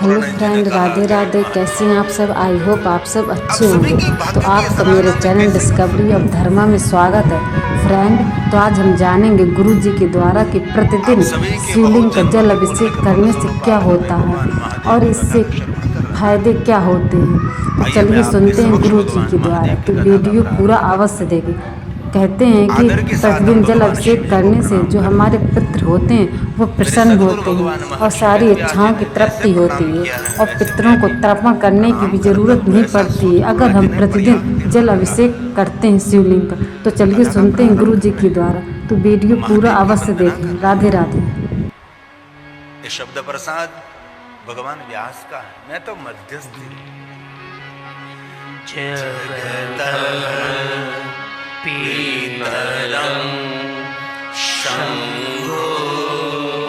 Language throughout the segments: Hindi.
Hello friend, Radhe Radhe. कैसे हैं आप सब? आई होप आप सब अच्छे होंगे। तो आपका मेरे चैनल डिस्कवरी ऑफ धर्मा में स्वागत है फ्रेंड। तो आज हम जानेंगे गुरु जी के द्वारा कि प्रतिदिन शिवलिंग का जल अभिषेक करने से क्या होता है और इससे फायदे क्या होते हैं। तो चलिए सुनते हैं गुरु जी के द्वारा। तो वीडियो पूरा अवश्य देखें। कहते हैं कि प्रतिदिन जल अभिषेक करने से जो हमारे पितृ होते हैं वो प्रसन्न होते हैं और सारी इच्छाओं की तृप्ति होती है और पितरों को तर्पण करने की भी जरूरत नहीं पड़ती है अगर हम प्रतिदिन जल अभिषेक करते हैं शिवलिंग का। तो चलिए सुनते हैं गुरु जी के द्वारा। तो वीडियो पूरा अवश्य देखें। राधे राधे। ये शब्द प्रसाद भगवान व्यास का है, मैं तो मध्यस्थी। पीतरं शंभु,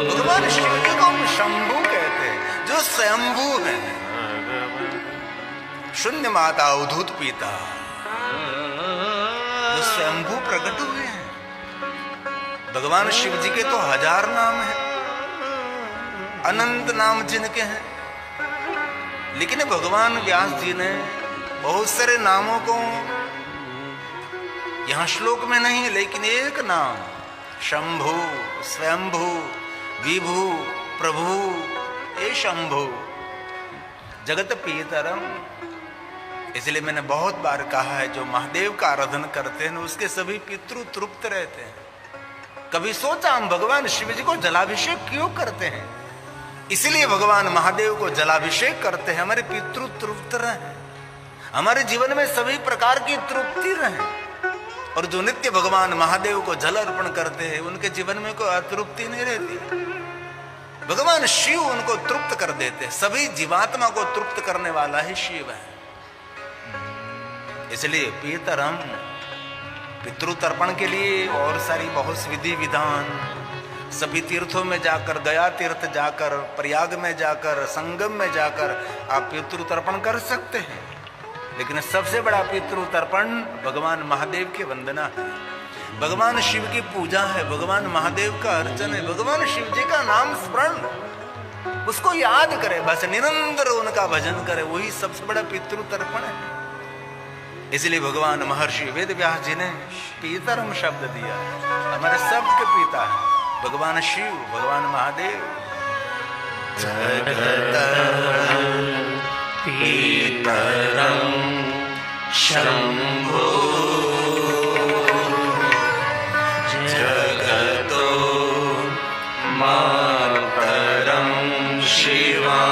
भगवान शिव जी को हम शंभु कहते हैं, जो स्वयंभू है। शून्य माता अवधूत पिता, जो स्वयंभू प्रकट हुए हैं। भगवान शिव जी के तो 1000 नाम हैं, अनंत नाम जिनके हैं, लेकिन भगवान व्यास जी ने बहुत सारे नामों को यहां श्लोक में नहीं, लेकिन एक नाम शंभु, स्वयंभू, विभु, प्रभु, ये शंभु, जगत पीतरम। इसलिए मैंने बहुत बार कहा है, जो महादेव का आराधन करते हैं उसके सभी पितृ तृप्त रहते हैं। कभी सोचा हम भगवान शिव जी को जलाभिषेक क्यों करते हैं? इसलिए भगवान महादेव को जलाभिषेक करते हैं, हमारे पितृ तृप्त रहे, हमारे जीवन में सभी प्रकार की तृप्ति रहे। और जो नित्य भगवान महादेव को जल अर्पण करते हैं उनके जीवन में कोई अतृप्ति नहीं रहती। भगवान शिव उनको तृप्त कर देते हैं। सभी जीवात्मा को तृप्त करने वाला ही शिव है। इसलिए पीतरम, पितृ तर्पण के लिए और सारी बहुत विधि विधान, सभी तीर्थों में जाकर, गया तीर्थ जाकर, प्रयाग में जाकर, संगम में जाकर आप पितृ तर्पण कर सकते हैं। लेकिन सबसे बड़ा पितृ तर्पण भगवान महादेव की वंदना है, भगवान शिव की पूजा है, भगवान महादेव का अर्चन है, भगवान शिव जी का नाम स्मरण, उसको याद करे, बस निरंतर उनका भजन करे, वही सबसे बड़ा पितृ तर्पण है। इसलिए भगवान महर्षि वेद व्यास जी ने पीतरम शब्द दिया। हमारे सबके पिता है भगवान शिव, भगवान महादेव। पीतरं शंभो जगतो मातरं शिवा,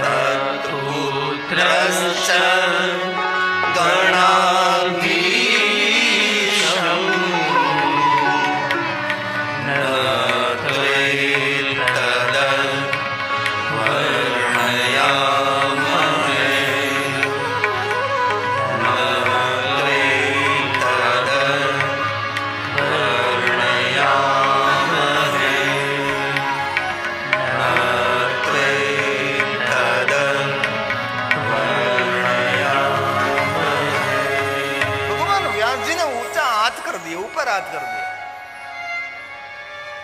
तत्पुत्रश्च गणाधीशं कर दिया।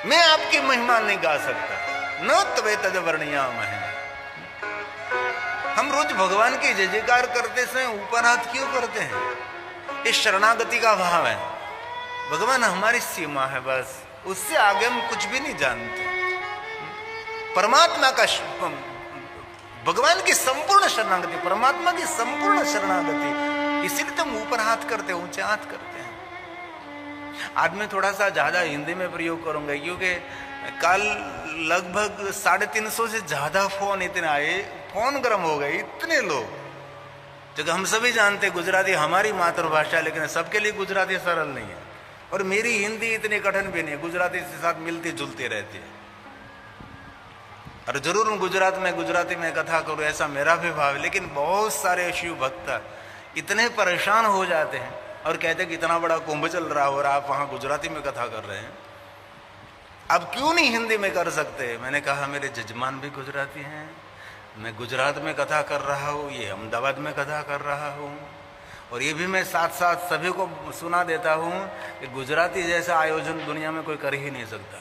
मैं आपकी महिमा नहीं गा सकता, न त्वे तद वर्णयामहे। हम रोज भगवान की जय जयकार करते समय ऊपर हाथ क्यों करते हैं? इस शरणागति का भाव है। भगवान हमारी सीमा है, बस उससे आगे हम कुछ भी नहीं जानते। परमात्मा का, भगवान की संपूर्ण शरणागति, परमात्मा की संपूर्ण शरणागति, इसीलिए तुम ऊपर हाथ करते, ऊंचे हाथ करते हैं। आज मैं थोड़ा सा ज्यादा हिंदी में प्रयोग करूंगा, क्योंकि कल लगभग 350 से ज्यादा फोन इतने आए, फोन गर्म हो गए, इतने लोग। जगह हम सभी जानते गुजराती हमारी मातृभाषा, लेकिन सबके लिए गुजराती सरल नहीं है। और मेरी हिंदी इतनी कठिन भी नहीं है, गुजराती के साथ मिलती जुलती रहती है। और जरूर गुजराती में कथा करूं, ऐसा मेरा भी भाव है। लेकिन बहुत सारे शिव भक्त इतने परेशान हो जाते हैं और कहते हैं कि इतना बड़ा कुंभ चल रहा हो और आप वहां गुजराती में कथा कर रहे हैं, अब क्यों नहीं हिंदी में कर सकते? मैंने कहा मेरे जजमान भी गुजराती हैं, मैं गुजरात में कथा कर रहा हूँ, ये अहमदाबाद में कथा कर रहा हूँ, और ये भी मैं साथ साथ सभी को सुना देता हूँ कि गुजराती जैसा आयोजन दुनिया में कोई कर ही नहीं सकता।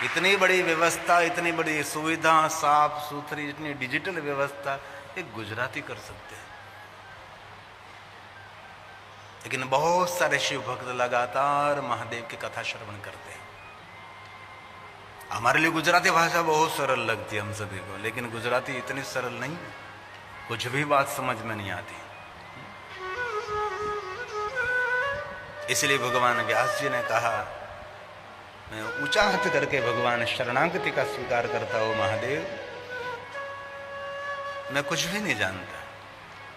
इतनी बड़ी व्यवस्था, इतनी बड़ी सुविधा, साफ सुथरी, इतनी डिजिटल व्यवस्था एक गुजराती कर सकते हैं। लेकिन बहुत सारे शिव भक्त लगातार महादेव की कथा श्रवण करते हैं। हमारे लिए गुजराती भाषा बहुत सरल लगती है हम सभी को, लेकिन गुजराती इतनी सरल नहीं, कुछ भी बात समझ में नहीं आती। इसलिए भगवान व्यास जी ने कहा, मैं ऊंचा हाथ करके भगवान शरणागति का स्वीकार करता हूं महादेव, मैं कुछ भी नहीं जानता।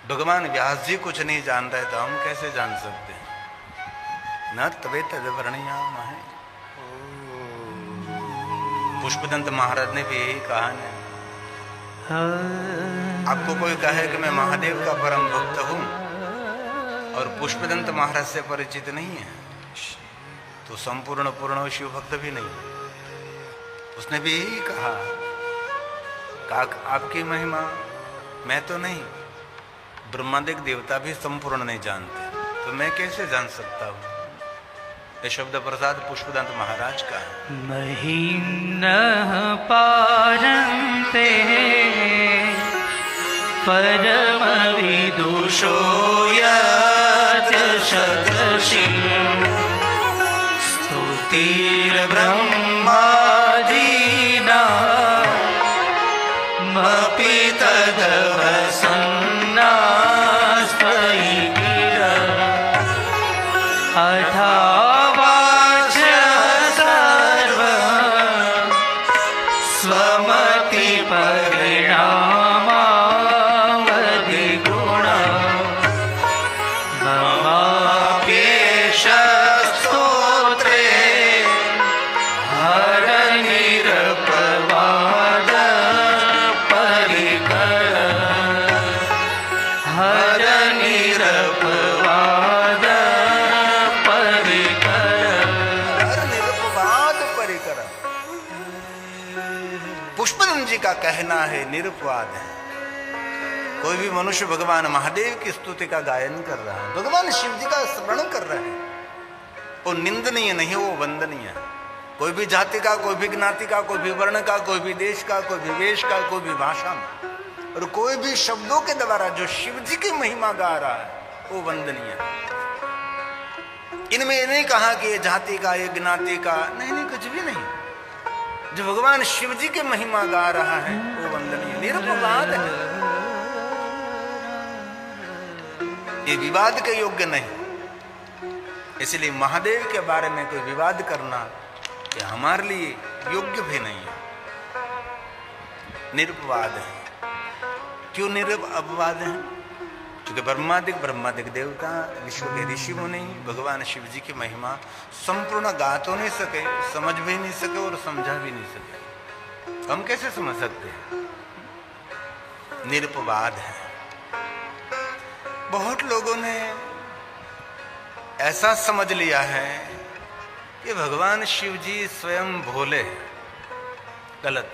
भगवान व्यास जी कुछ नहीं जानता है तो हम कैसे जान सकते हैं? न तवे तद वर्णयाम है। पुष्पदंत महाराज ने भी यही कहा है। आपको कोई कहे कि मैं महादेव का परम भक्त हूं और पुष्पदंत महाराज से परिचित नहीं है तो संपूर्ण पूर्ण शिव भक्त भी नहीं। उसने भी यही कहा, आपकी महिमा मैं तो नहीं, ब्रह्मादिक देवता भी संपूर्ण नहीं जानते, तो मैं कैसे जान सकता हूं? ये शब्द प्रसाद पुष्पदंत महाराज का है। महीन पारंते परम विदुषो यदशदशि स्तुतिर ब्रह्मादीना मपि तदवसन्नास्त्वयि गिरा अथावाच सर्व स्वमति परिणामावधिगुण ममाप्येष स्तोत्रे हरनिरपवाद परिकर हरनिरपवाद पुष्पदंत जी का कहना है निरुपवाद है। कोई भी मनुष्य भगवान महादेव की स्तुति का गायन कर रहा है, भगवान शिव जी का स्मरण कर रहा है, वो निंदनीय नहीं, वो वंदनीय है। कोई भी जाति का, कोई भी ज्ञाति का, कोई भी वर्ण का, कोई भी देश का, कोई भी वेश का, कोई भी भाषा में, और कोई भी शब्दों के द्वारा जो शिव जी की महिमा गा रहा है वो वंदनीय है। इनमें नहीं कहा कि ये जाति का, ये ज्ञाति का, नहीं नहीं, कुछ भी नहीं। जो भगवान शिव जी की महिमा गा रहा है वो वंदनीय, निरुपवाद है। ये विवाद के योग्य नहीं। इसलिए महादेव के बारे में कोई विवाद करना ये हमारे लिए योग्य भी नहीं है, निरुपवाद है। क्यों निरुपवाद है? क्योंकि ब्रह्मादिक देवता, विश्व के ऋषि मुनि भगवान शिव जी की महिमा संपूर्ण गा तो नहीं सके, समझ भी नहीं सके और समझा भी नहीं सके। हम कैसे समझ सकते हैं? निरुपवाद है। बहुत लोगों ने ऐसा समझ लिया है कि भगवान शिव जी स्वयं भोले। गलत।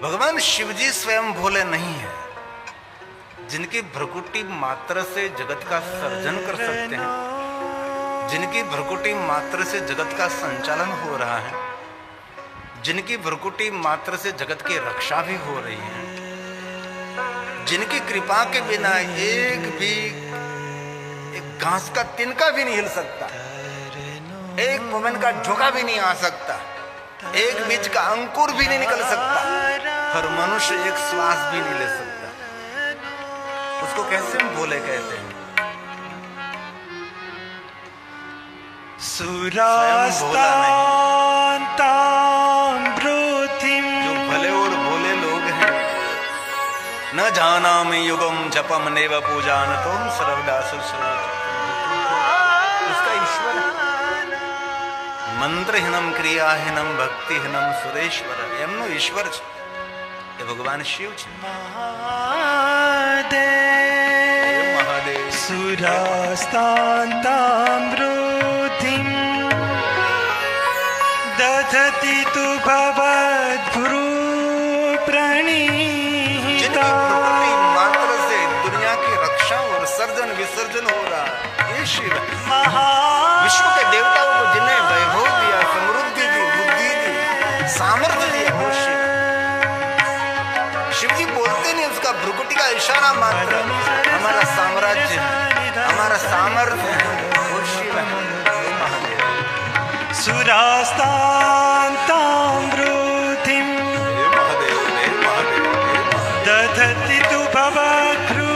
भगवान शिव जी स्वयं भोले नहीं है। जिनकी भ्रकुटी मात्र से जगत का सर्जन कर सकते हैं, जिनकी भ्रकुटी मात्र से जगत का संचालन हो रहा है, जिनकी भ्रकुटी मात्र से जगत की रक्षा भी हो रही है, जिनकी कृपा के बिना एक घास का तिनका भी नहीं हिल सकता, एक पवन का झोंका भी नहीं आ सकता, एक बीज का अंकुर भी नहीं निकल सकता, और मनुष्य एक श्वास भी नहीं ले सकता, उसको कैसे हम भोले कहते हैं? जो भले और भोले लोग हैं, न जानामि युगम जपम नेव पूजान तुम सर्वदा उसका ईश्वर है। मंत्रहीनम क्रियाहीनम भक्तिहीनम सुरेश्वर एमनो ईश्वर છે એ ભગવાન શિવ છે। મહાદેવ સુરાસ્તાંતામૃતિમ દધતિ તુ ભવદ્ભ્રુ પ્रणीता मात्र से दुनिया की रक्षा और सर्जन विसर्जन हो रहा है, ये शिव है। विश्व के देवताओं को जिन्हें वैभव इतना मात्र हमारा साम्राज्य है, हमारा सामर्थ्य है, वो शिव है, वो महादेव। सुरास्तान्तामृतिं दधति तु भवभ्रू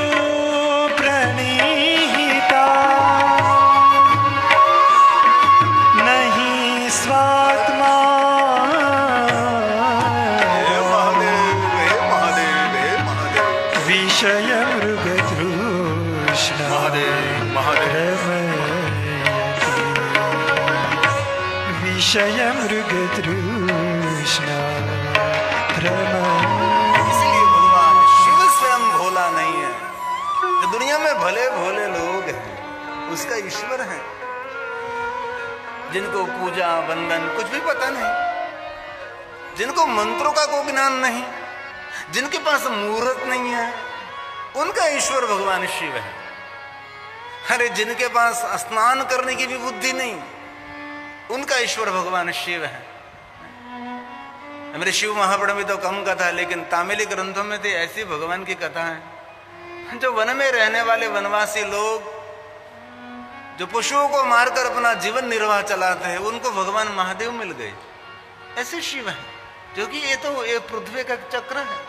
प्रणीता नहि स्वात्मा विषय मृगतृष्णा विषय मृगतृष्णा इसलिए भगवान शिव स्वयं भोला नहीं है। जो दुनिया में भले भोले लोग हैं उसका ईश्वर है, जिनको पूजा वंदन कुछ भी पता नहीं, जिनको मंत्रों का कोई ज्ञान नहीं, जिनके पास मुहूर्त नहीं है, उनका ईश्वर भगवान शिव है। अरे जिनके पास स्नान करने की भी बुद्धि नहीं, उनका ईश्वर भगवान शिव है। मेरे शिव महापुराण में तो कम कथा है, लेकिन तामिली ग्रंथों में तो ऐसी भगवान की कथा है। जो वन में रहने वाले वनवासी लोग जो पशुओं को मारकर अपना जीवन निर्वाह चलाते हैं, उनको भगवान महादेव मिल गए। ऐसे शिव है, जो कि ये तो ये पृथ्वी का चक्र है।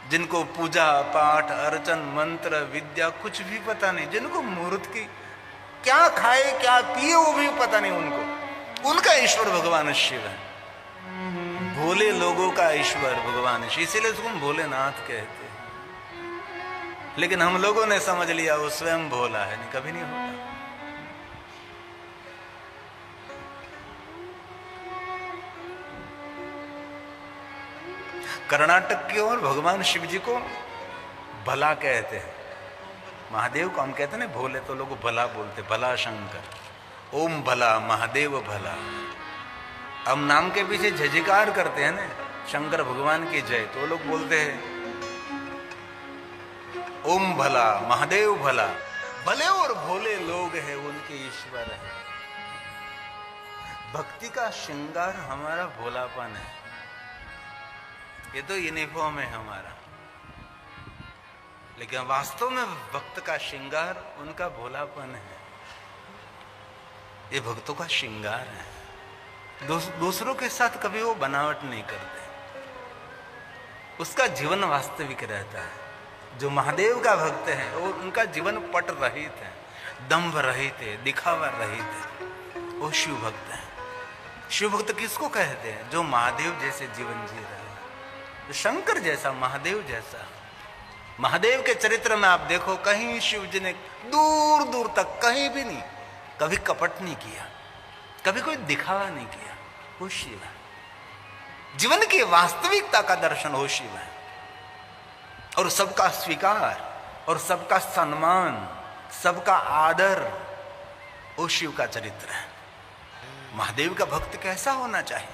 जिनको पूजा पाठ अर्चन मंत्र विद्या कुछ भी पता नहीं, जिनको मुहूर्त की क्या खाए क्या पिए वो भी पता नहीं उनको, उनका ईश्वर भगवान शिव है। भोले लोगों का ईश्वर भगवान शिव, इसीलिए उसको हम भोलेनाथ कहते हैं। लेकिन हम लोगों ने समझ लिया वो स्वयं भोला है, नहीं कभी नहीं होता। कर्नाटक की ओर भगवान शिव जी को भला कहते हैं, महादेव को हम कहते हैं ना भोले, तो लोग भला बोलते, भला शंकर, ओम भला महादेव भला। हम नाम के पीछे जयकार करते हैं ना, शंकर भगवान की जय, तो लोग बोलते हैं ओम भला महादेव भला। भले और भोले लोग हैं उनके ईश्वर है। भक्ति का श्रृंगार हमारा भोलापन है, ये तो यूनिफॉर्म है हमारा, लेकिन वास्तव में भक्त का श्रृंगार उनका भोलापन है। ये भक्तों का श्रृंगार है। दूसरों के साथ कभी वो बनावट नहीं करते, उसका जीवन वास्तविक रहता है। जो महादेव का भक्त है वो उनका जीवन पट रहित है, दंभ रहित है, दिखावा रहित है, वो शिव भक्त है। शिव भक्त किसको कहते हैं? जो महादेव जैसे जीवन जी रहा है, शंकर जैसा, महादेव जैसा। महादेव के चरित्र में आप देखो, कहीं शिव जी ने दूर दूर तक कहीं भी नहीं कभी कपट नहीं किया, कभी कोई दिखावा नहीं किया। वो शिव है, जीवन की वास्तविकता का दर्शन हो शिव है, और सबका स्वीकार और सबका सम्मान, सबका आदर, वो शिव का चरित्र है। महादेव का भक्त कैसा होना चाहिए?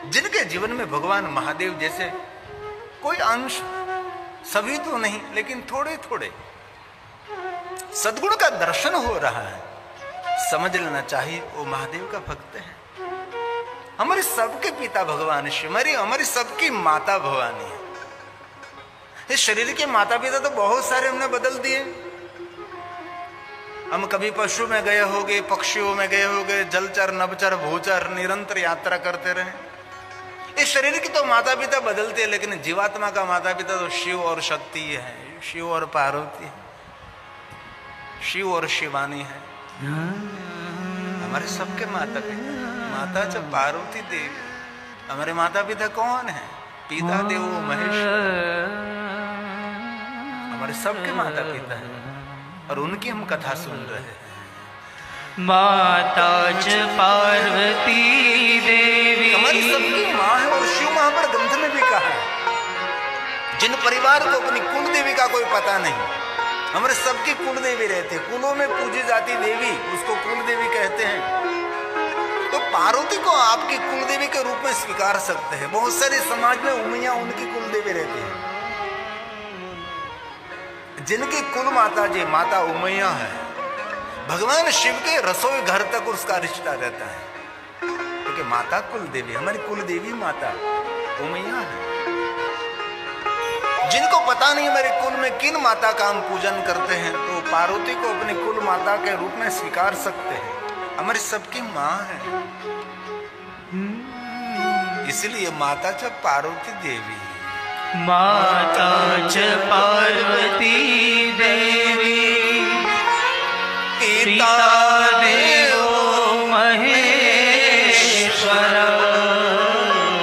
जिनके जीवन में भगवान महादेव जैसे कोई अंश, सभी तो नहीं लेकिन थोड़े थोड़े सद्गुण का दर्शन हो रहा है, समझ लेना चाहिए वो महादेव का भक्त है। हमारे सबके पिता भगवान शिव, हमारी सबकी माता भवानी है। इस शरीर के माता पिता तो बहुत सारे हमने बदल दिए। हम कभी पशु में गए होंगे, पक्षियों में गए होंगे, जलचर नभचर भूचर निरंतर यात्रा करते रहे। इस शरीर की तो माता पिता बदलते हैं, लेकिन जीवात्मा का माता पिता तो शिव और शक्ति है, शिव और पार्वती है, शिव और शिवानी है। हमारे सबके माता पिता, माता जब पार्वती देवी, हमारे माता पिता कौन है? पिता देव महेश, हमारे सबके माता पिता है, और उनकी हम कथा सुन रहे हैं। माता च पार्वती देवी, हमारी सबकी माँ है। और शिव महापुराण ग्रंथ में भी कहा है, जिन परिवार को अपनी कुल देवी का कोई पता नहीं, हमारे सबकी कुल देवी रहते, कुलों में पूजी जाती देवी, उसको कुल देवी कहते हैं। तो पार्वती को आपकी कुल देवी के रूप में स्वीकार सकते हैं। बहुत सारे समाज में उमैया उनकी कुल देवी रहती है। जिनकी कुल माता जी माता उमैया है, भगवान शिव के रसोई घर तक उसका रिश्ता रहता है। तो क्योंकि माता कुल देवी, हमारी कुल देवी माता उमैया है। जिनको पता नहीं मेरे कुल में किन माता का हम पूजन करते हैं, तो पार्वती को अपनी कुल माता के रूप में स्वीकार सकते हैं। हमारी सबकी माँ है, इसलिए माता च पार्वती देवी, माता च पार्वती देवी, पिता देवो महेश्वर।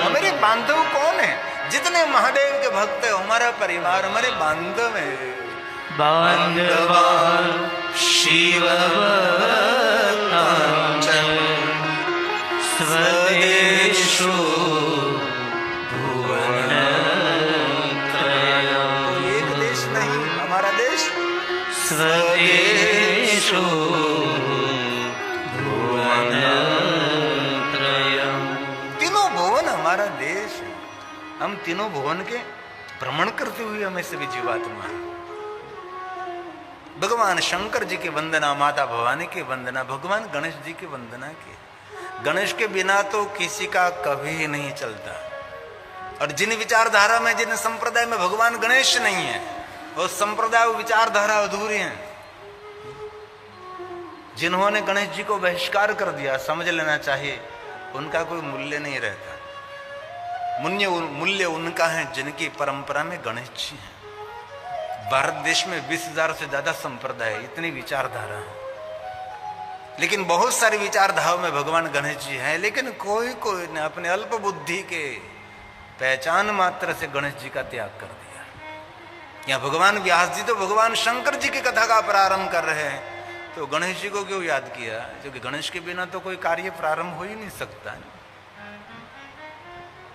हमारे बांधव कौन है? जितने महादेव के भक्त है हमारा परिवार, हमारे बांधव है। बांधवा शिव स्वदेशो भुवनत्रयम्। एक देश नहीं हमारा देश, स्वदेशो भुवनत्रयम्। तीनों भुवन हमारा देश है। हम तीनों भुवन के भ्रमण करते हुए हमें सभी जीवात्मा है। भगवान शंकर जी की वंदना, माता भवानी की वंदना, भगवान गणेश जी की वंदना की। गणेश के बिना तो किसी का कभी नहीं चलता। और जिन विचारधारा में, जिन संप्रदाय में भगवान गणेश नहीं है, वो संप्रदाय विचारधारा अधूरी है। जिन्होंने गणेश जी को बहिष्कार कर दिया, समझ लेना चाहिए उनका कोई मूल्य नहीं रहता। मूल्य उनका है जिनकी परंपरा में गणेश जी हैं। भारत देश में 20,000 से ज्यादा संप्रदाय, इतनी विचारधारा है, लेकिन बहुत सारी विचारधाराओं में भगवान गणेश जी हैं। लेकिन कोई ने अपने अल्प बुद्धि के पहचान मात्र से गणेश जी का त्याग कर दिया। या भगवान व्यास जी तो भगवान शंकर जी की कथा का प्रारंभ कर रहे हैं, तो गणेश जी को क्यों याद किया? क्योंकि गणेश के बिना तो कोई कार्य प्रारंभ हो ही नहीं सकता।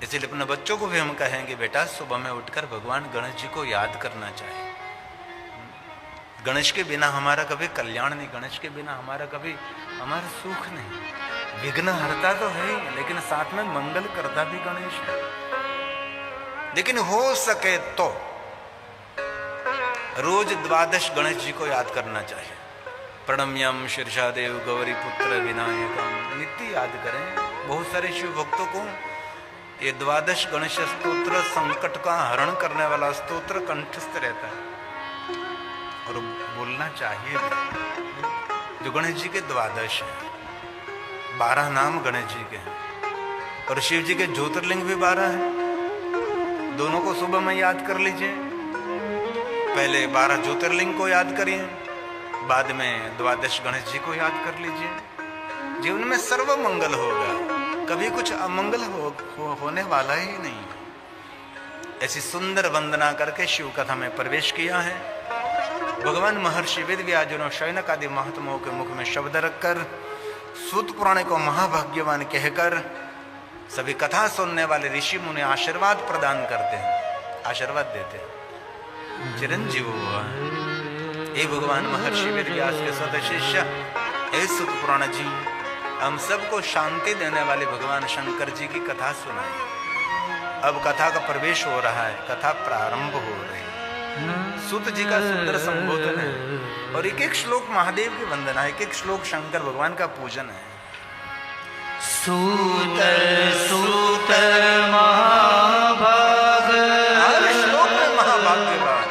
इसलिए अपने बच्चों को भी हम कहेंगे, बेटा सुबह में उठकर भगवान गणेश जी को याद करना चाहिए। गणेश के बिना हमारा कभी कल्याण नहीं, गणेश के बिना हमारा कभी हमारा सुख नहीं। विघ्न हरता तो है ही, लेकिन साथ में मंगल करता भी गणेश है। लेकिन हो सके तो रोज द्वादश गणेश जी को याद करना चाहिए। प्रणम्यम शीर्षादेव गौरी पुत्र विनायकम, नित्य याद करें। बहुत सारे शिव भक्तों को ये द्वादश गणेश स्तोत्र संकट का हरण करने वाला स्तोत्र कंठस्थ रहता है और बोलना चाहिए भी। जो गणेश जी के द्वादश है, 12 नाम गणेश जी के हैं, और शिव जी के ज्योतिर्लिंग भी 12 हैं। दोनों को सुबह में याद कर लीजिए। पहले 12 ज्योतिर्लिंग को याद करिए, बाद में द्वादश गणेश जी को याद कर लीजिए। जीवन में सर्व मंगल होगा, कभी कुछ अमंगल होने वाला ही नहीं। ऐसी सुंदर वंदना करके शिव कथा में प्रवेश किया है। भगवान महर्षि वेद व्यास जी ने शौनक आदि महात्माओं के मुख में शब्द रखकर सूत पुराण को महाभाग्यवान कहकर सभी कथा सुनने वाले ऋषि मुनि आशीर्वाद प्रदान करते हैं, आशीर्वाद देते हैं। चिरंजीव हुआ हे भगवान महर्षि वेद व्यास के सत शिष्य हे सूत पुराण जी, हम सबको शांति देने वाले भगवान शंकर जी की कथा सुनाई। अब कथा का प्रवेश हो रहा है, कथा प्रारंभ हो रही है। सूत जी का सुंदर संबोधन है और एक एक श्लोक महादेव की वंदना है, एक एक श्लोक शंकर भगवान का पूजन है। सूत सूत महाभाग, हर श्लोक में महाभाग्यवान,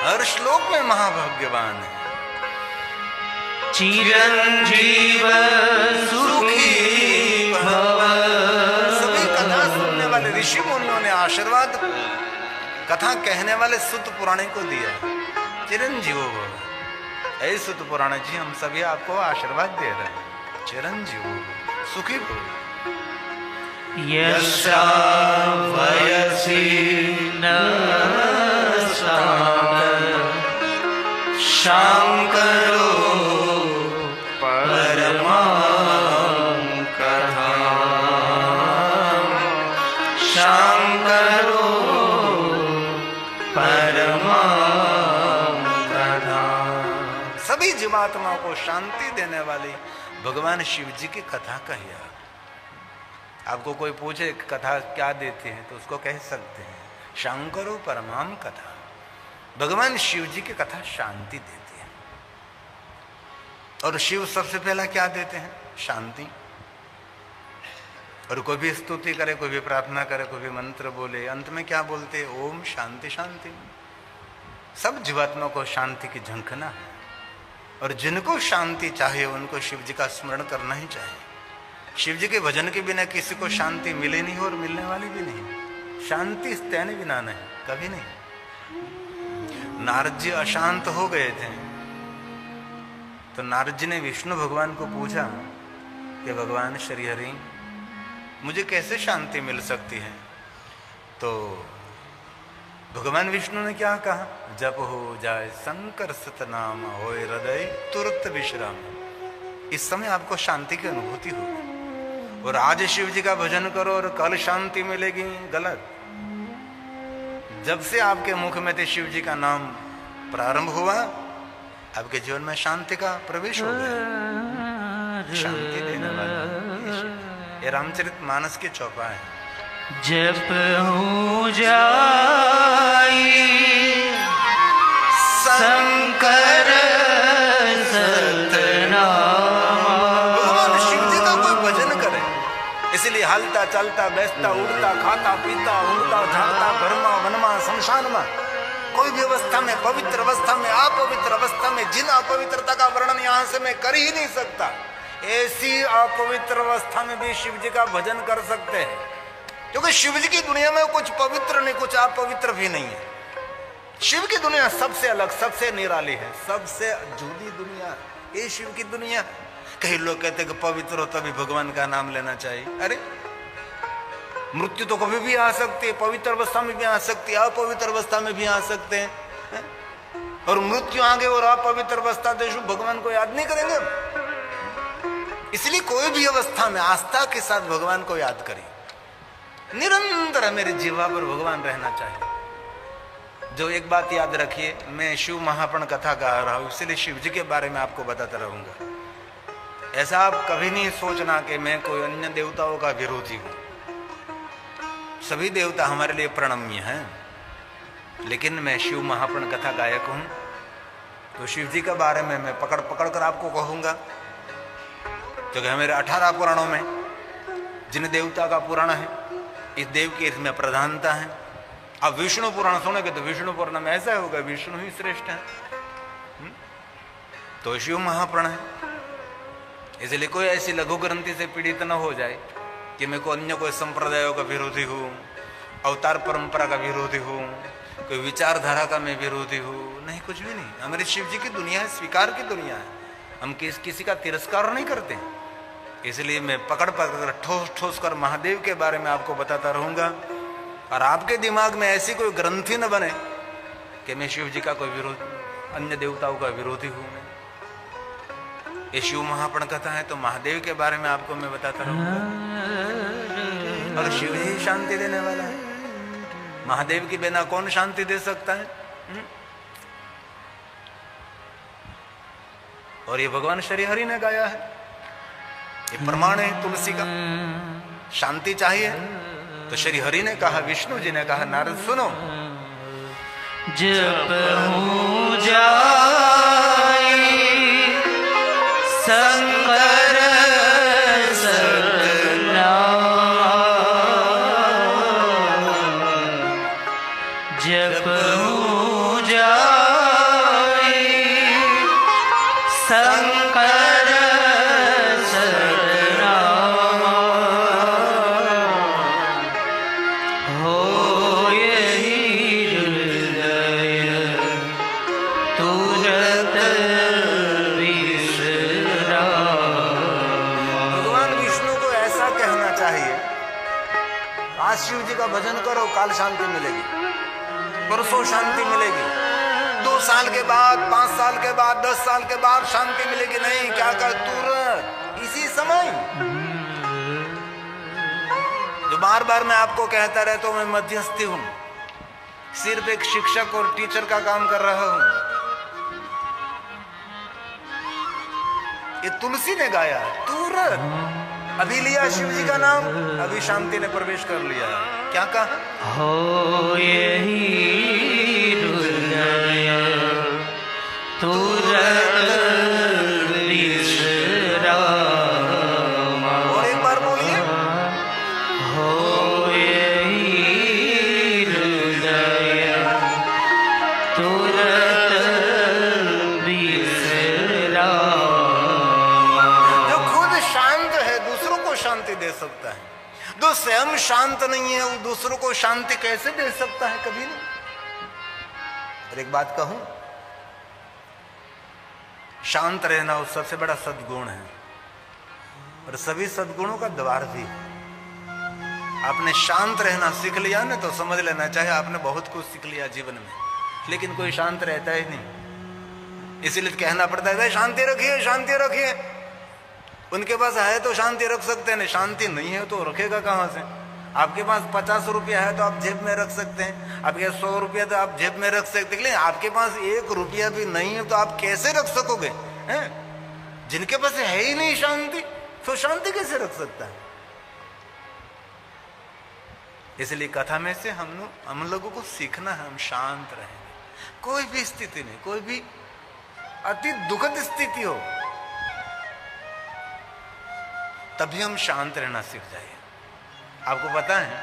हर श्लोक में महाभाग्यवान है। चिरंजीव सुखी भव। सभी कथा सुनने वाले ऋषि मुनियों ने आशीर्वाद कथा कहने वाले सूत पुराण को दिया। चिरंजीव भव। ऐ सूत पुराण जी, हम सभी आपको आशीर्वाद दे रहे हैं। चिरंजीव सुखी भव। यशा वयसि न शांकरो परमां कथां, शांकरो परमां कथां। सभी जीवात्माओं को शांति देने वाली भगवान शिव जी की कथा कहिए। आपको कोई पूछे कथा क्या देती है तो उसको कह सकते हैं शंकरो परमाम कथा। भगवान शिव जी की कथा शांति देती है। और शिव सबसे पहला क्या देते हैं? शांति। और कोई भी स्तुति करे, कोई भी प्रार्थना करे, कोई भी मंत्र बोले, अंत में क्या बोलते? ओम शांति शांति। सब जीवात्मा को शांति की झंखना है, और जिनको शांति चाहिए उनको शिव जी का स्मरण करना ही चाहिए। शिव जी के भजन के बिना किसी को शांति मिले नहीं और मिलने वाली भी नहीं। शांति तेने बिना नहीं, कभी नहीं। नारद जी अशांत हो गए थे, तो नारद जी ने विष्णु भगवान को पूछा कि भगवान श्री हरि, मुझे कैसे शांति मिल सकती है? तो भगवान विष्णु ने क्या कहा? जप हो जाए शंकर सतनाम, होए हृदय तुरंत विश्राम। इस समय आपको शांति की अनुभूति होगी। और आज शिव जी का भजन करो और कल शांति मिलेगी, गलत। जब से आपके मुख में थे शिव जी का नाम प्रारंभ हुआ, आपके जीवन में शांति का प्रवेश हो गया। शांति देने वाला ये रामचरित मानस के चौपाई है। जप हो जाई शंकर सतनाम। भगवान शिव जी का कोई भजन करे, इसलिए हलता चलता बैठता उड़ता खाता पीता उड़ता झाड़ता घरमा वनमा शमशान में, कोई भी अवस्था में, पवित्र अवस्था में, अपवित्र अवस्था में, जिन अपवित्रता का वर्णन यहाँ से मैं कर ही नहीं सकता, ऐसी अपवित्र अवस्था में भी शिव जी का भजन कर सकते हैं। क्योंकि शिव जी की दुनिया में कुछ पवित्र नहीं, कुछ अपवित्र भी नहीं है। शिव की दुनिया सबसे अलग, सबसे निराली है, सबसे जुदी दुनिया ये शिव की दुनिया। कई लोग कहते हैं कि पवित्र हो तभी भगवान का नाम लेना चाहिए। अरे मृत्यु तो कभी भी आ सकती है, पवित्र अवस्था में भी आ सकती है, अपवित्र अवस्था में भी आ सकते हैं। और मृत्यु आगे और अपवित्र अवस्था देशु भगवान को याद नहीं करेंगे। इसलिए कोई भी अवस्था में आस्था के साथ भगवान को याद करें। निरंतर मेरे जीवा पर भगवान रहना चाहिए। जो एक बात याद रखिए, मैं शिव महापुराण कथा गा रहा हूं, इसलिए शिव जी के बारे में आपको बताता रहूंगा। ऐसा आप कभी नहीं सोचना कि मैं कोई अन्य देवताओं का विरोधी हूं। सभी देवता हमारे लिए प्रणम्य हैं, लेकिन मैं शिव महापुराण कथा गायक हूं, तो शिव जी के बारे में मैं पकड़ पकड़ कर आपको कहूंगा। क्योंकि मेरे 18 पुराणों में जिन देवता का पुराण है, इस देव की इसमें प्रधानता है। अब विष्णु पुराण सुनेंगे तो विष्णु पुराण में ऐसा होगा, विष्णु ही श्रेष्ठ है, तो शिव महापुराण है। इसलिए कोई ऐसी लघु ग्रंथि से पीड़ित न हो जाए कि मैं कोई अन्य कोई संप्रदायों का विरोधी हूँ, अवतार परंपरा का विरोधी हूँ, कोई विचारधारा का मैं विरोधी हूँ। नहीं, कुछ भी नहीं। हमारी शिव जी की दुनिया है, स्वीकार की दुनिया है। हम किसी का तिरस्कार नहीं करते। इसलिए मैं पकड़ पकड़ ठोस ठोस कर महादेव के बारे में आपको बताता रहूंगा, और आपके दिमाग में ऐसी कोई ग्रंथि न बने कि मैं शिव जी का कोई विरोध, अन्य देवताओं का विरोधी हूं। मैं ये शिव महापुराण कथा है, तो महादेव के बारे में आपको मैं बताता रहूंगा। और शिव ही शांति देने वाला है। महादेव की बिना कौन शांति दे सकता है? और ये भगवान श्री हरि ने गाया है, ये प्रमाण है तुलसी का। शांति चाहिए तो श्री हरि ने कहा, विष्णु जी ने कहा, नारद सुनो। जप हो जाए शंकर सतनाम, जप हो जाए शंकर सतनाम, हो यही हृदय तुरंत विश्राम। भगवान विष्णु को ऐसा कहना चाहिए, आज शिव जी का भजन करो, काल शांति मिलेगी, परसों शांति मिलेगी, 2 साल के बाद, 5 साल के बाद, 10 साल के बाद शांति मिलेगी। नहीं, क्या कर, तुरंत इसी समय। जो बार बार मैं आपको कहता रहता हूं, मैं मध्यस्थी हूं, सिर्फ एक शिक्षक और टीचर का काम कर रहा हूं। ये तुलसी ने गाया, तुरंत अभी लिया शिव जी का नाम, अभी शांति ने प्रवेश कर लिया। क्या कहा? हो यही हृदय तुरंत विश्राम। और एक बार बोलिए, दे सकता है। जो स्वयं शांत नहीं है वो दूसरों को शांति कैसे दे सकता है? कभी नहीं। और एक बात कहूं, शांत रहना वो सबसे बड़ा सद्गुण है और सभी सद्गुणों का द्वार भी। आपने शांत रहना सीख लिया ना तो समझ लेना चाहे आपने बहुत कुछ सीख लिया जीवन में, लेकिन कोई शांत रहता ही नहीं। इसीलिए कहना पड़ता है शांति रखिए, शांति रखिए। उनके पास है तो शांति रख सकते हैं, शांति नहीं है तो रखेगा कहां से? आपके पास 50 रुपया है तो आप जेब में रख सकते हैं, आपके 100 रुपया तो आप जेब में रख सकते हैं, लेकिन आपके पास 1 रुपया भी नहीं है तो आप कैसे रख सकोगे? हैं? जिनके पास है ही नहीं शांति, तो शांति कैसे रख सकता है? इसलिए कथा में से हम लोगों को सीखना है, हम शांत रहेंगे। कोई भी स्थिति में, कोई भी अति दुखद स्थिति हो तभी हम शांत रहना सीख जाइए। आपको पता है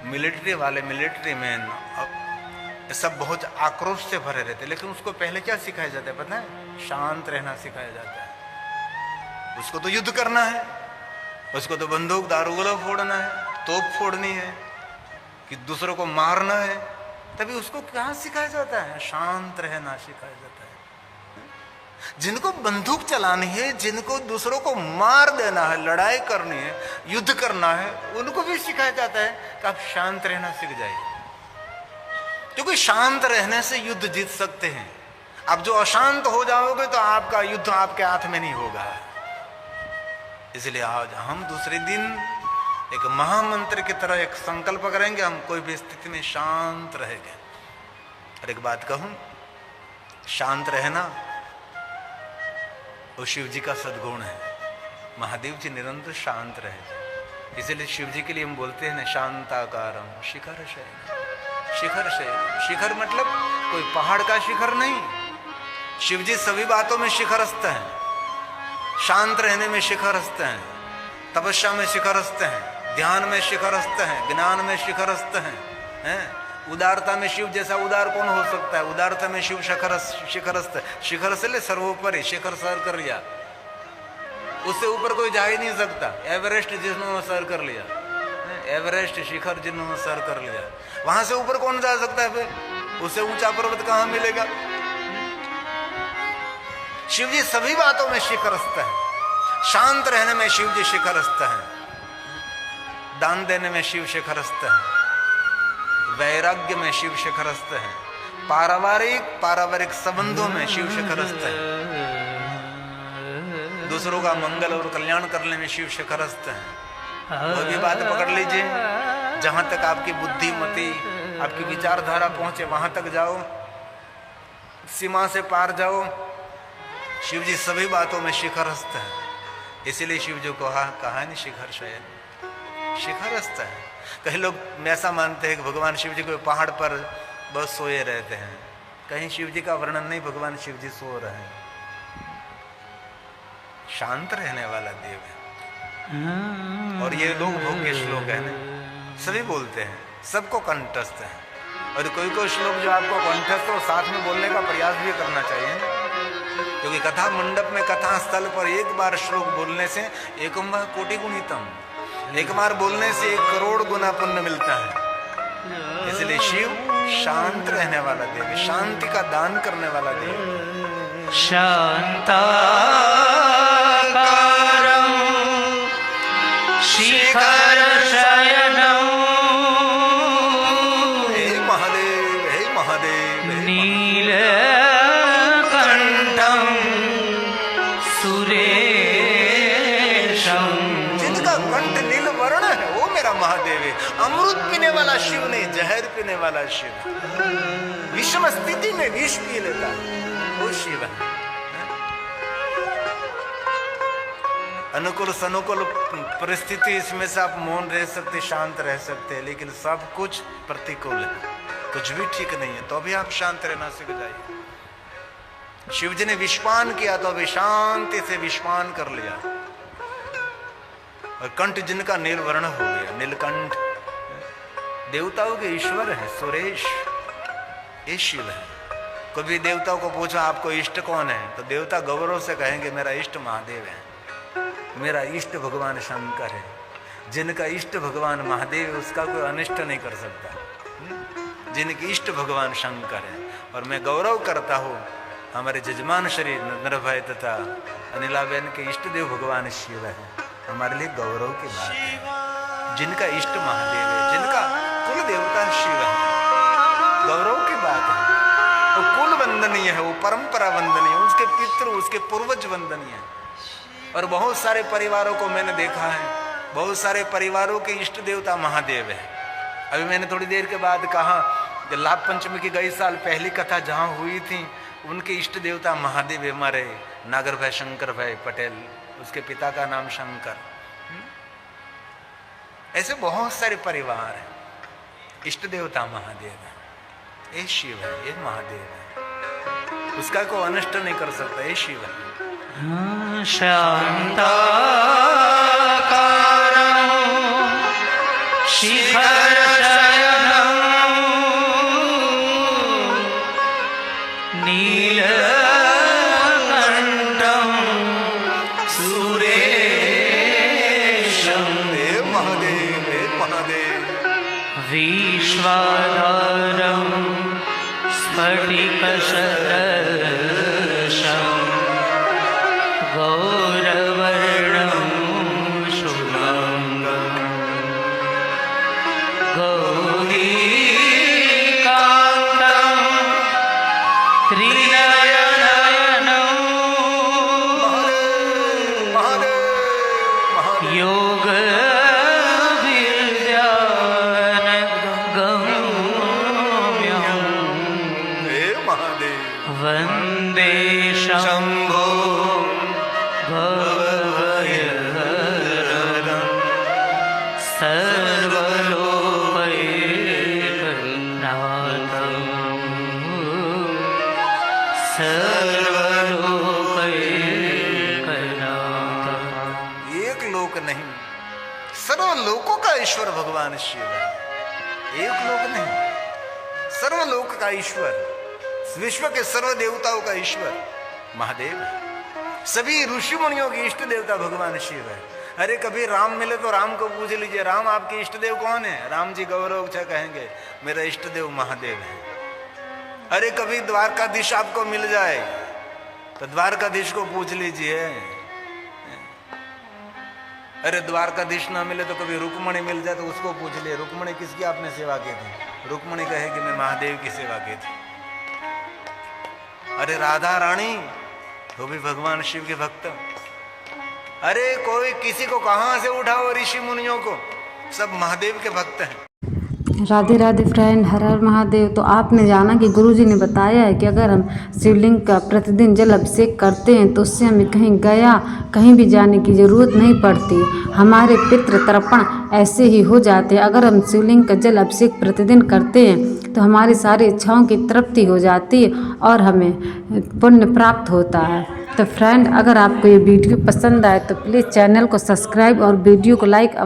मिलिट्री वाले, मिलिट्री में सब बहुत आक्रोश से भरे रहते, लेकिन उसको पहले क्या सिखाया जाता है पता है? शांत रहना सिखाया जाता है। उसको तो युद्ध करना है, उसको तो बंदूक दारूगोला फोड़ना है, तोप फोड़नी है, कि दूसरों को मारना है, तभी उसको क्या सिखाया जाता है? शांत रहना सिखाया जाता है। जिनको बंदूक चलानी है, जिनको दूसरों को मार देना है, लड़ाई करनी है, युद्ध करना है, उनको भी सिखाया जाता है कि आप शांत रहना सीख जाइए, क्योंकि शांत रहने से युद्ध जीत सकते हैं। आप जो अशांत हो जाओगे तो आपका युद्ध आपके हाथ में नहीं होगा। इसलिए आज हम दूसरे दिन एक महामंत्र की तरह एक संकल्प करेंगे, हम कोई भी स्थिति में शांत रहेंगे। और एक बात कहूं, शांत रहना वो शिव जी का सद्गुण है। महादेव जी निरंतर शांत रहे, इसलिए शिव जी के लिए हम बोलते हैं ना, शांताकारम शिखर शयन। शिखर शयन, शिखर मतलब कोई पहाड़ का शिखर नहीं। शिव जी सभी बातों में शिखरस्थ हैं। शांत रहने में शिखरस्थ हैं, तपस्या में शिखरस्थ हैं, ध्यान में शिखरस्थ हैं, ज्ञान में शिखरस्थ हैं। उदारता में शिव जैसा उदार कौन हो सकता है? उदारता में शिव शिखरस्थ। शिखर से ले सर्वोपरि, शिखर सर कर लिया, उससे ऊपर कोई जा ही नहीं सकता। एवरेस्ट जिन्होंने सर कर लिया, एवरेस्ट शिखर जिन्होंने सर कर लिया, वहां से ऊपर कौन जा सकता है? फिर उससे ऊंचा पर्वत कहां मिलेगा? शिव जी सभी बातों में शिखरस्थ है। शांत रहने में शिव जी शिखरस्थ है, दान देने में शिव शिखरस्थ है, वैराग्य में शिव शिखरस्थ है, पारिवारिक संबंधों में शिव शिखरस्थ है, दूसरों का मंगल और कल्याण करने में शिव शिखरस्थ है। कोई भी बात पकड़ लीजिए, जहां तक आपकी बुद्धिमती, आपकी विचारधारा पहुंचे वहां तक जाओ, सीमा से पार जाओ। शिव जी सभी बातों में शिखरस्थ है, इसीलिए शिव जी को कहा नहीं शिखर शयन, शिखरस्थ है। कई लोग ऐसा मानते हैं कि भगवान शिव जी को पहाड़ पर बस सोए रहते हैं। कहीं शिव जी का वर्णन नहीं, भगवान शिव जी सो रहे हैं। शांत रहने वाला देव है। और ये लोग भोग के श्लोक है ना, सभी बोलते हैं, सबको कंठस्थ है। और कोई कोई श्लोक जो आपको कंठस्थ हो, साथ में बोलने का प्रयास भी करना चाहिए ना, क्योंकि कथा मंडप में, कथा स्थल पर एक बार श्लोक बोलने से एकम कोटि गुणितम, एक बार बोलने से 1 करोड़ गुना पुण्य मिलता है। इसलिए शिव शांत रहने वाला देव, शांति का दान करने वाला देव। शांताकारं शिखर शयनं, हे महादेव, हे महादेव, नीलकंठं सुरेशं। जिनका कंठ नील वर्ण है वो मेरा महादेव है। अमृत पीने वाला शिव नहीं, जहर पीने वाला शिव। विषम स्थिति में विष पी लेता है वो शिव है। अनुकूल सनुकूल परिस्थिति, इसमें से आप मौन रह सकते, शांत रह सकते हैं, लेकिन सब कुछ प्रतिकूल है, कुछ भी ठीक नहीं है, तो भी आप शांत रहना सीख जाइए। शिव जी ने विषपान किया तो अभी शांति से विषपान कर लिया, और कंठ जिनका नीलवर्ण हो गया, नीलकंठ। देवताओं के ईश्वर है सुरेश, ये शिव है। कभी देवताओं को पूछा आपको इष्ट कौन है, तो देवता गौरव से कहेंगे मेरा इष्ट महादेव है, मेरा इष्ट भगवान शंकर है। जिनका इष्ट भगवान महादेव है उसका कोई अनिष्ट नहीं कर सकता। जिनकी इष्ट भगवान शंकर है। और मैं गौरव करता हूँ हमारे जजमान श्री नरभय तथा अनिलाबेन के इष्ट देव भगवान शिव है। हमारे लिए गौरव की बात है। जिनका इष्ट महादेव है, जिनका कुल देवता शिव है, गौरव की बात है। वो कुल वंदनीय है, वो परंपरा वंदनीय है, उसके पितृ उसके पूर्वज वंदनीय है। और बहुत सारे परिवारों को मैंने देखा है, बहुत सारे परिवारों के इष्ट देवता महादेव है। अभी मैंने थोड़ी देर के बाद कहा कि लाभ पंचमी की गई साल पहली कथा जहाँ हुई थी उनके इष्ट देवता महादेव है। हमारे नागर भाई शंकर भाई पटेल, उसके पिता का नाम शंकर। ऐसे बहुत सारे परिवार हैं, इष्ट देवता महादेव है। ये शिव है, ये महादेव है, उसका कोई अनिष्ट नहीं कर सकता। ये शिव है। शांताकारं शिखरशयनं नीलकण्ठं सुरेशं देव महादेव, देव महादेव। विश्वाधारं स्फटिकसदृशं गौरवर्णं शुभङ्गं गौरीकान्तं त्रिनयनयनं महादेव, महादेव। योगविद्यानगम्यं देव महादेव। वन्दे शम्भो भवभयहरं सर्वलोकैकनाथं सर्वलोकैकनाथं। एक लोक नहीं, सर्व लोकों का ईश्वर भगवान शिव है। एक लोक नहीं, सर्व लोक का ईश्वर, विश्व के सर्व देवताओं का ईश्वर महादेव है। सभी ऋषि मुनियों की इष्ट देवता भगवान शिव है। अरे कभी राम मिले तो राम को पूछ लीजिए, राम आपके इष्ट देव कौन है? राम जी गौरव से कहेंगे मेरा इष्ट देव महादेव है। अरे कभी द्वारकाधीश आपको मिल जाए तो द्वारकाधीश को पूछ लीजिए। अरे द्वारकाधीश ना मिले तो कभी रुक्मणी मिल जाए तो उसको पूछ लिए, रुक्मणी किसकी आपने सेवा की थी? रुक्मणी कहेगी मैं महादेव की सेवा की थी। अरे राधा रानी वो भी भगवान शिव के भक्त। अरे कोई किसी को कहां से उठाओ ऋषि मुनियों को, सब महादेव के भक्त हैं। राधे राधे फ्रेंड, हर हर महादेव। तो आपने जाना कि गुरुजी ने बताया है कि अगर हम शिवलिंग का प्रतिदिन जल अभिषेक करते हैं तो उससे हमें कहीं भी जाने की ज़रूरत नहीं पड़ती। हमारे पितृ तर्पण ऐसे ही हो जाते हैं। अगर हम शिवलिंग का जल अभिषेक प्रतिदिन करते हैं तो हमारी सारी इच्छाओं की तृप्ति हो जाती है और हमें पुण्य प्राप्त होता है। तो फ्रेंड, अगर आपको ये वीडियो पसंद आए तो प्लीज़ चैनल को सब्सक्राइब और वीडियो को लाइक